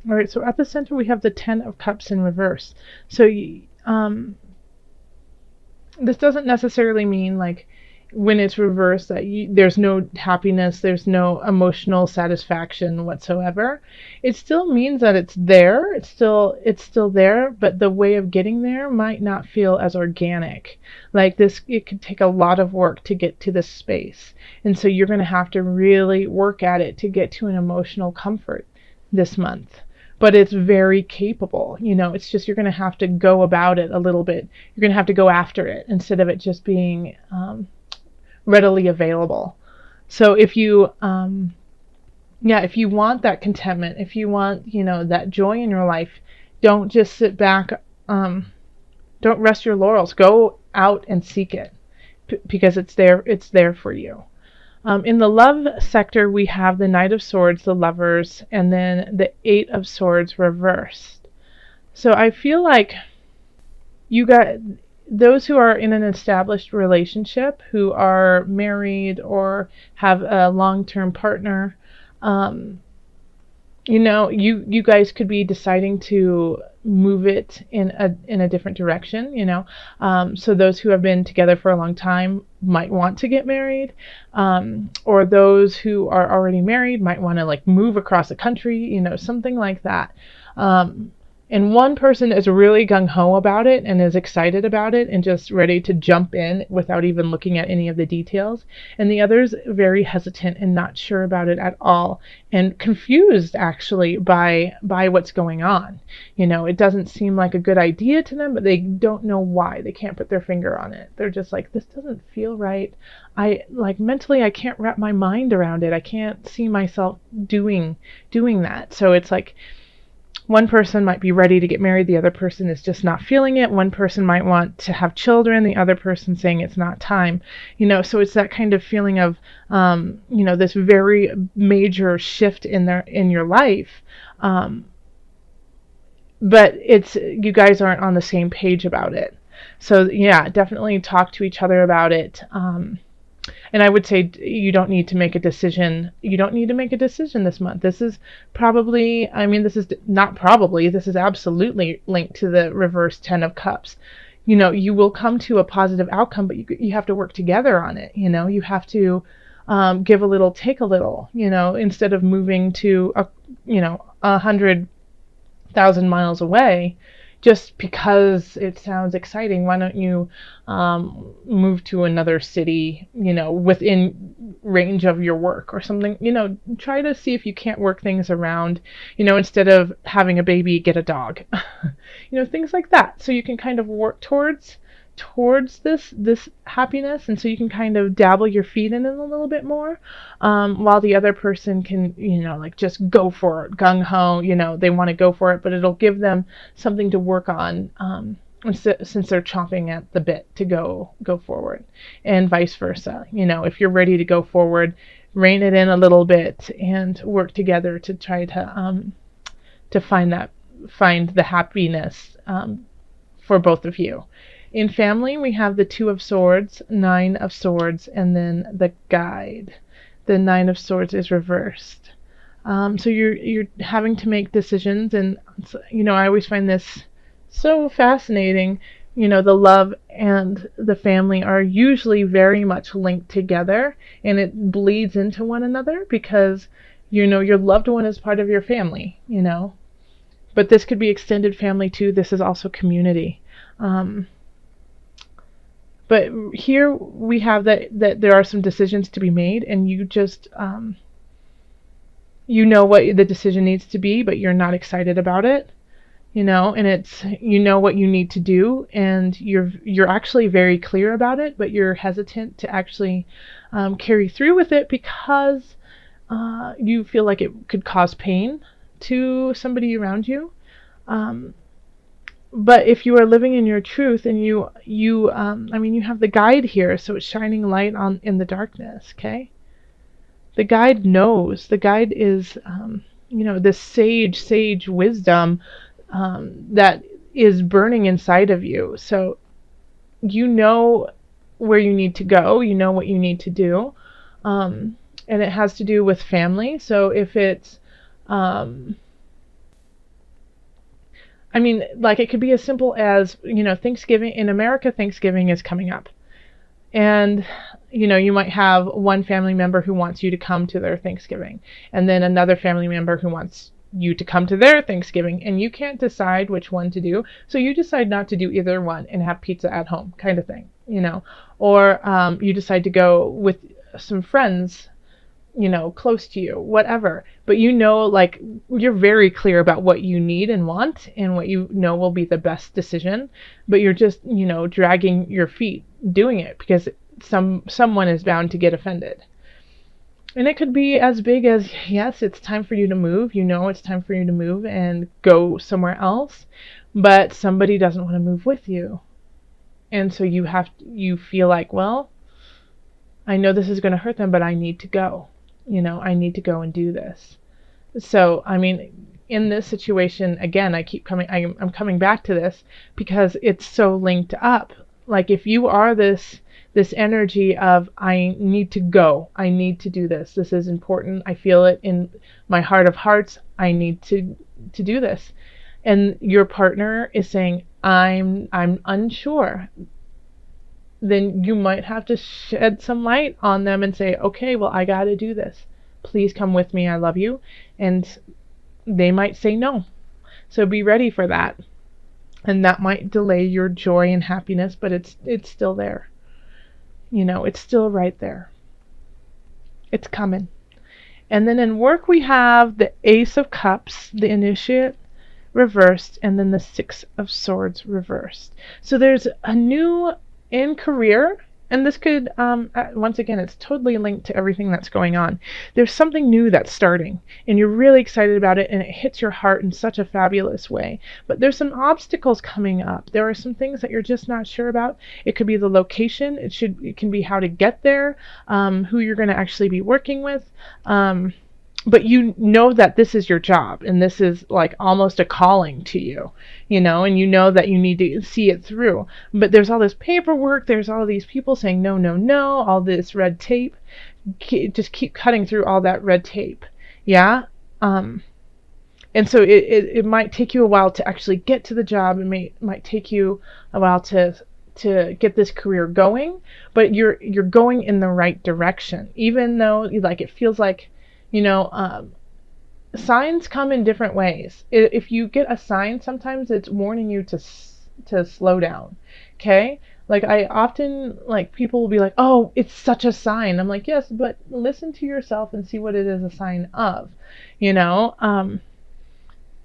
All right, so at the center we have the Ten of Cups in reverse. So this doesn't necessarily mean like when it's reversed that there's no happiness, there's no emotional satisfaction whatsoever. It still means that it's there. It's still there, but the way of getting there might not feel as organic. Like this, it could take a lot of work to get to this space, and so you're going to have to really work at it to get to an emotional comfort this month. But it's very capable. It's just you're going to have to go about it a little bit. You're going to have to go after it instead of it just being readily available. So if you if you want that contentment, if you want that joy in your life, don't just sit back, don't rest your laurels. Go out and seek it, because it's there for you. In the love sector, we have the Knight of Swords, the Lovers, and then the Eight of Swords reversed. So I feel like you got those who are in an established relationship, who are married or have a long-term partner. You guys could be deciding to move it in a different direction. So those who have been together for a long time might want to get married, or those who are already married might want to like move across the country. Something like that. And one person is really gung-ho about it and is excited about it and just ready to jump in without even looking at any of the details. And the other's very hesitant and not sure about it at all, and confused actually by what's going on. It doesn't seem like a good idea to them, but they don't know why. They can't put their finger on it. They're just like, this doesn't feel right. Mentally I can't wrap my mind around it. I can't see myself doing that. So it's like, one person might be ready to get married, the other person is just not feeling it. One person might want to have children, the other person saying it's not time. So it's that kind of feeling of, this very major shift in your life. But you guys aren't on the same page about it. So yeah, definitely talk to each other about it. And I would say you don't need to make a decision. You don't need to make a decision this month. This is probably, this is not probably, this is absolutely linked to the reverse Ten of Cups. You will come to a positive outcome, but you have to work together on it. You have to give a little, take a little, instead of moving to 100,000 miles away. Just because it sounds exciting, why don't you move to another city, within range of your work or something? Try to see if you can't work things around, instead of having a baby, get a dog, things like that. So you can kind of work towards this happiness, and so you can kind of dabble your feet in it a little bit more, while the other person can just go for it, gung-ho. They want to go for it, but it'll give them something to work on, since they're chomping at the bit to go forward, and vice versa. If you're ready to go forward, rein it in a little bit and work together to try to find the happiness for both of you. In family, we have the Two of Swords, Nine of Swords, and then the Guide. The Nine of Swords is reversed. So you're having to make decisions, and I always find this so fascinating. The love and the family are usually very much linked together, and it bleeds into one another because your loved one is part of your family. But this could be extended family too. This is also community. But here we have that there are some decisions to be made, and you just, what the decision needs to be, but you're not excited about it, and it's, what you need to do, and you're actually very clear about it, but you're hesitant to actually carry through with it because you feel like it could cause pain to somebody around you. But if you are living in your truth, and you have the Guide here, so it's shining light in the darkness. Okay, the Guide knows. The Guide is, this sage wisdom that is burning inside of you. So where you need to go. What you need to do, and it has to do with family. So if it's I mean, like it could be as simple as, Thanksgiving in America, Thanksgiving is coming up. And, you might have one family member who wants you to come to their Thanksgiving, and then another family member who wants you to come to their Thanksgiving, and you can't decide which one to do. So you decide not to do either one and have pizza at home, kind of thing, or you decide to go with some friends, close to you, whatever. But like you're very clear about what you need and want and what will be the best decision, but you're just, dragging your feet doing it because someone is bound to get offended. And it could be as big as, yes, it's time for you to move. It's time for you to move and go somewhere else, but somebody doesn't want to move with you. And so you feel like, well, I know this is going to hurt them, but I need to go. I need to go and do this. So, I mean, in this situation, again, I'm coming back to this because it's so linked up. Like if you are this energy of, I need to go, I need to do this, this is important, I feel it in my heart of hearts, I need to do this. And your partner is saying, I'm unsure, then you might have to shed some light on them and say, okay, well, I got to do this. Please come with me. I love you. And they might say no. So be ready for that. And that might delay your joy and happiness, but it's still there. It's still right there. It's coming. And then in work, we have the Ace of Cups, the Initiate reversed, and then the Six of Swords reversed. So there's a new in career, and this could, once again, it's totally linked to everything that's going on. There's something new that's starting, and you're really excited about it, and it hits your heart in such a fabulous way. But there's some obstacles coming up. There are some things that you're just not sure about. It could be the location. It can be how to get there, who you're going to actually be working with. But that this is your job and this is like almost a calling to you, and that you need to see it through. But there's all this paperwork, there's all these people saying no, no, no, all this red tape. Just keep cutting through all that red tape. Yeah. And so it might take you a while to actually get to the job. It might take you a while to get this career going, but you're going in the right direction, even though like it feels like, signs come in different ways. If you get a sign, sometimes it's warning you to slow down. Okay? Like I often, like people will be like, oh, it's such a sign. I'm like, yes, but listen to yourself and see what it is a sign of,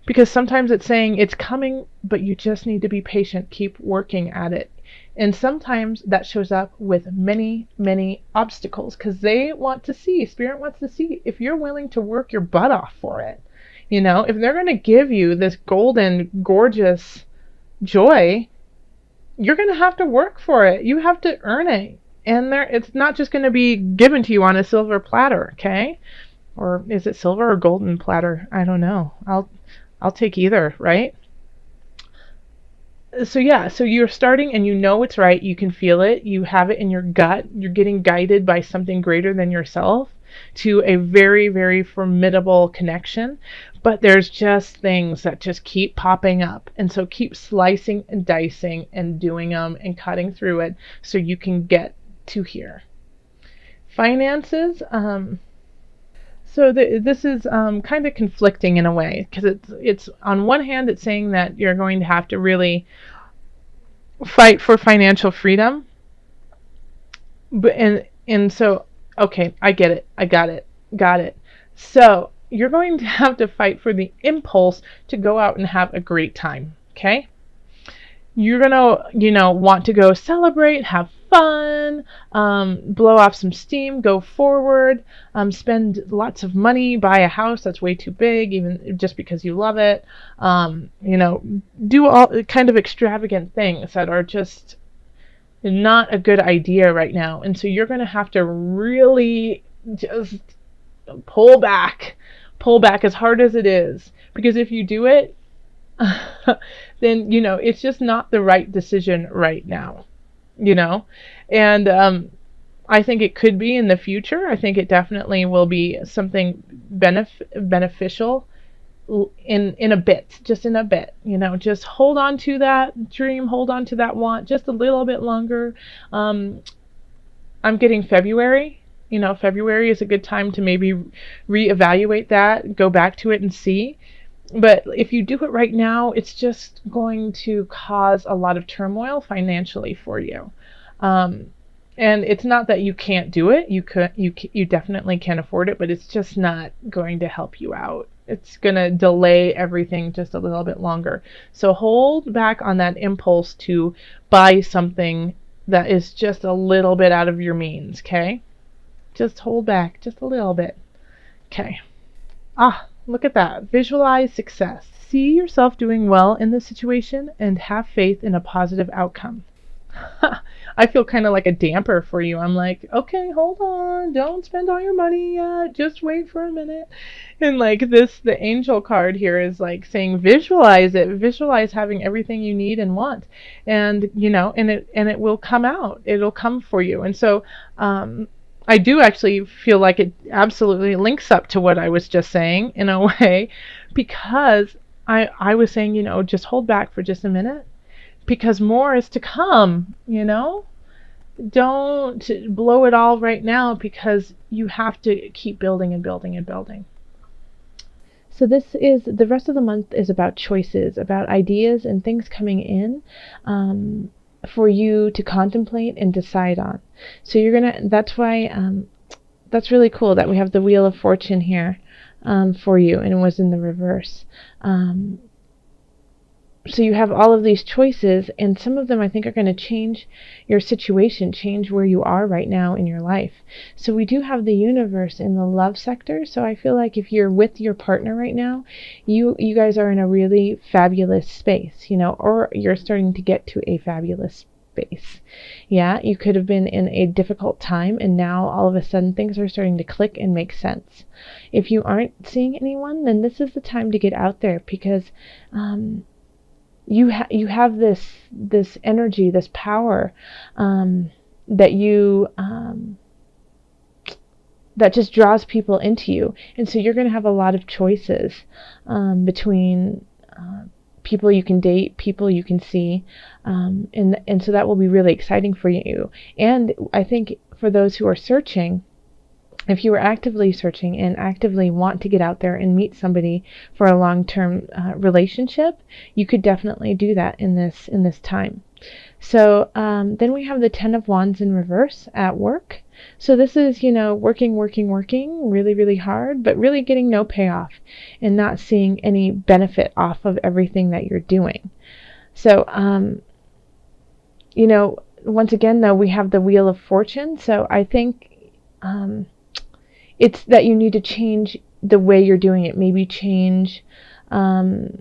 because sometimes it's saying it's coming, but you just need to be patient, keep working at it. And sometimes that shows up with many, many obstacles because they want to see, Spirit wants to see if you're willing to work your butt off for it. If they're going to give you this golden, gorgeous joy, you're going to have to work for it. You have to earn it. And it's not just going to be given to you on a silver platter, okay? Or is it silver or golden platter? I don't know. I'll take either, right? So yeah, so you're starting and it's right. You can feel it. You have it in your gut. You're getting guided by something greater than yourself to a very, very formidable connection. But there's just things that just keep popping up. And so keep slicing and dicing and doing them and cutting through it so you can get to here. Finances, so this is kind of conflicting in a way because it's on one hand it's saying that you're going to have to really fight for financial freedom, but and so okay, I get it, I got it. So you're going to have to fight for the impulse to go out and have a great time. Okay, you're gonna want to go celebrate, have fun, blow off some steam, go forward, spend lots of money, buy a house that's way too big, even just because you love it, do all kind of extravagant things that are just not a good idea right now. And so you're going to have to really just pull back as hard as it is, because if you do it, then, it's just not the right decision right now. And I think it could be in the future. I think it definitely will be something beneficial in a bit, just in a bit, just hold on to that dream, hold on to that want just a little bit longer. I'm getting February. February is a good time to maybe reevaluate that, go back to it and see. But if you do it right now, it's just going to cause a lot of turmoil financially for you. Um, and it's not that you can't do it. You definitely can afford it, but it's just not going to help you out. It's going to delay everything just a little bit longer. So hold back on that impulse to buy something that is just a little bit out of your means, okay? Just hold back just a little bit. Okay. Look at that. Visualize success. See yourself doing well in this situation and have faith in a positive outcome. I feel kind of like a damper for you. I'm like, okay, hold on. Don't spend all your money yet. Just wait for a minute. And like this, the angel card here is like saying, visualize it. Visualize having everything you need and want. And, and it will come out. It'll come for you. And so, I do actually feel like it absolutely links up to what I was just saying in a way, because I was saying, just hold back for just a minute, because more is to come. Don't blow it all right now, because you have to keep building and building and building. So the rest of the month is about choices, about ideas and things coming in for you to contemplate and decide on. So that's why that's really cool that we have the Wheel of Fortune here for you, and it was in the reverse. So you have all of these choices, and some of them I think are going to change your situation, change where you are right now in your life. So we do have the universe in the love sector. So I feel like if you're with your partner right now, you guys are in a really fabulous space, or you're starting to get to a fabulous space. Yeah, you could have been in a difficult time, and now all of a sudden things are starting to click and make sense. If you aren't seeing anyone, then this is the time to get out there, because you have this energy, this power that that just draws people into you, and so you're going to have a lot of choices between people you can date, people you can see, and so that will be really exciting for you. And I think for those who are searching, if you are actively searching and actively want to get out there and meet somebody for a long-term relationship, you could definitely do that in this time. So then we have the Ten of Wands in reverse at work. So this is, working really, really hard, but really getting no payoff and not seeing any benefit off of everything that you're doing. So, once again, though, we have the Wheel of Fortune. So I think it's that you need to change the way you're doing it. Maybe change, the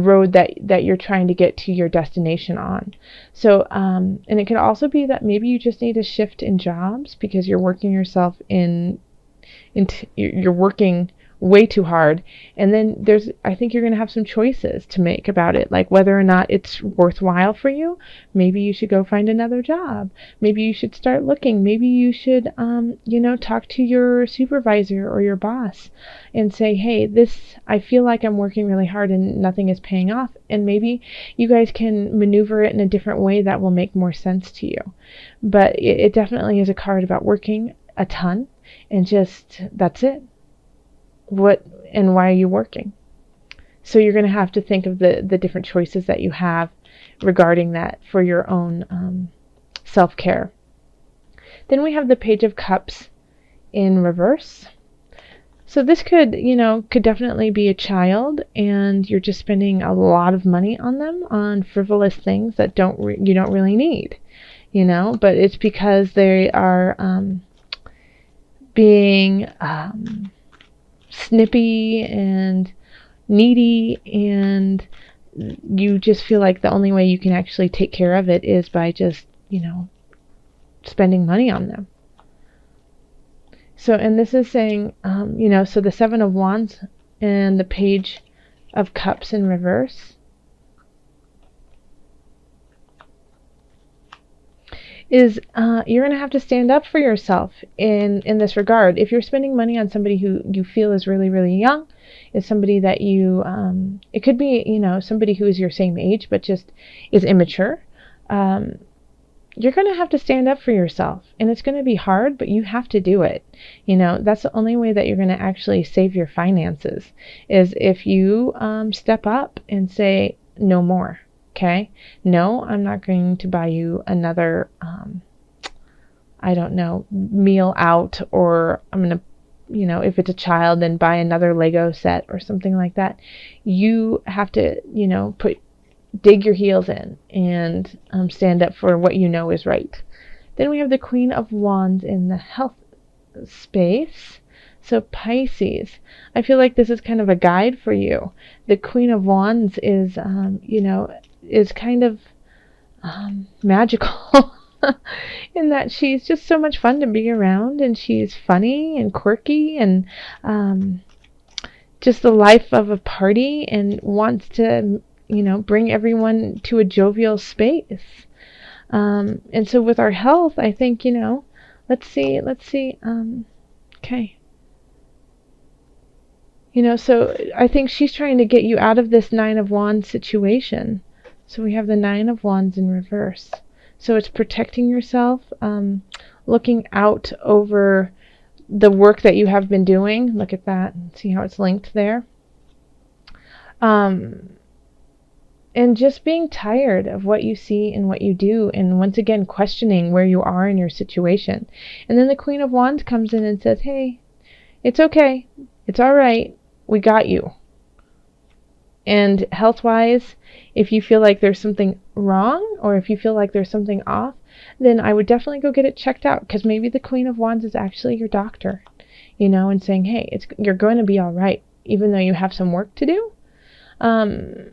road that you're trying to get to your destination on. So, and it can also be that maybe you just need a shift in jobs, because you're working yourself you're working way too hard, and then I think you're going to have some choices to make about it, like whether or not it's worthwhile for you. Maybe you should go find another job. Maybe you should start looking. Maybe you should talk to your supervisor or your boss and say, hey, I feel like I'm working really hard and nothing is paying off, and maybe you guys can maneuver it in a different way that will make more sense to you. But it definitely is a card about working a ton, and just that's it. What and why are you working? So you're going to have to think of the different choices that you have regarding that for your own self-care. Then we have the Page of Cups in reverse. So this could definitely be a child, and you're just spending a lot of money on them, on frivolous things that you don't really need, but it's because they are being snippy and needy, and you just feel like the only way you can actually take care of it is by just spending money on them. So, and this is saying so the Seven of Wands and the Page of Cups in reverse is you're going to have to stand up for yourself in this regard. If you're spending money on somebody who you feel is really, really young, is somebody that you, it could be, somebody who is your same age, but just is immature, you're going to have to stand up for yourself. And it's going to be hard, but you have to do it. That's the only way that you're going to actually save your finances, is if you step up and say, no more. Okay? No, I'm not going to buy you another, I don't know, meal out, or I'm going to, if it's a child, then buy another Lego set or something like that. You have to, dig your heels in and stand up for what you know is right. Then we have the Queen of Wands in the health space. So Pisces, I feel like this is kind of a guide for you. The Queen of Wands is, is kind of magical in that she's just so much fun to be around, and she's funny and quirky and just the life of a party, and wants to bring everyone to a jovial space. And so with our health, I think, let's see, okay. So I think she's trying to get you out of this Nine of Wands situation. So we have the Nine of Wands in reverse. So it's protecting yourself, looking out over the work that you have been doing. Look at that. See how it's linked there? And just being tired of what you see and what you do, and once again questioning where you are in your situation. And then the Queen of Wands comes in and says, hey, it's okay. It's all right. We got you. And health-wise, if you feel like there's something wrong, or if you feel like there's something off, then I would definitely go get it checked out, because maybe the Queen of Wands is actually your doctor, and saying, hey, you're going to be all right, even though you have some work to do. But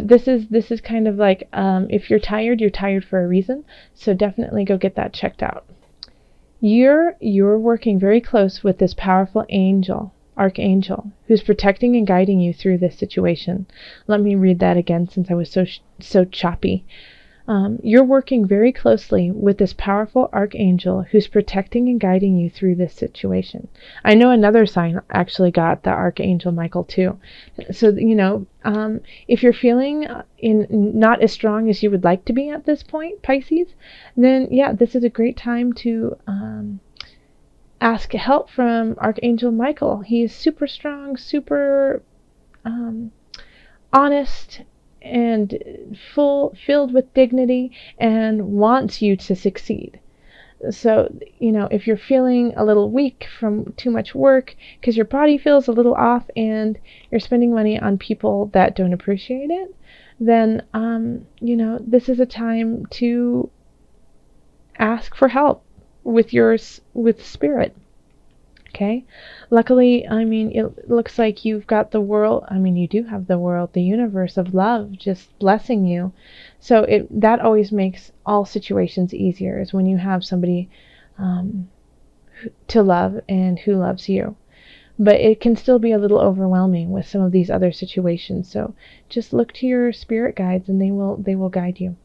this is kind of like, if you're tired for a reason. So definitely go get that checked out. You're working very close with this powerful archangel, who's protecting and guiding you through this situation. Let me read that again, since I was so choppy. You're working very closely with this powerful archangel who's protecting and guiding you through this situation. I know another sign actually got the Archangel Michael too. So, if you're feeling not as strong as you would like to be at this point, Pisces, then yeah, this is a great time to ask help from Archangel Michael. He is super strong, super honest, and filled with dignity, and wants you to succeed. So, if you're feeling a little weak from too much work, because your body feels a little off and you're spending money on people that don't appreciate it, then, this is a time to ask for help with spirit. Okay. Luckily, it looks like you've got the world. You do have the world, the universe of love just blessing you. So that always makes all situations easier, is when you have somebody to love and who loves you. But it can still be a little overwhelming with some of these other situations. So just look to your spirit guides, and they will guide you.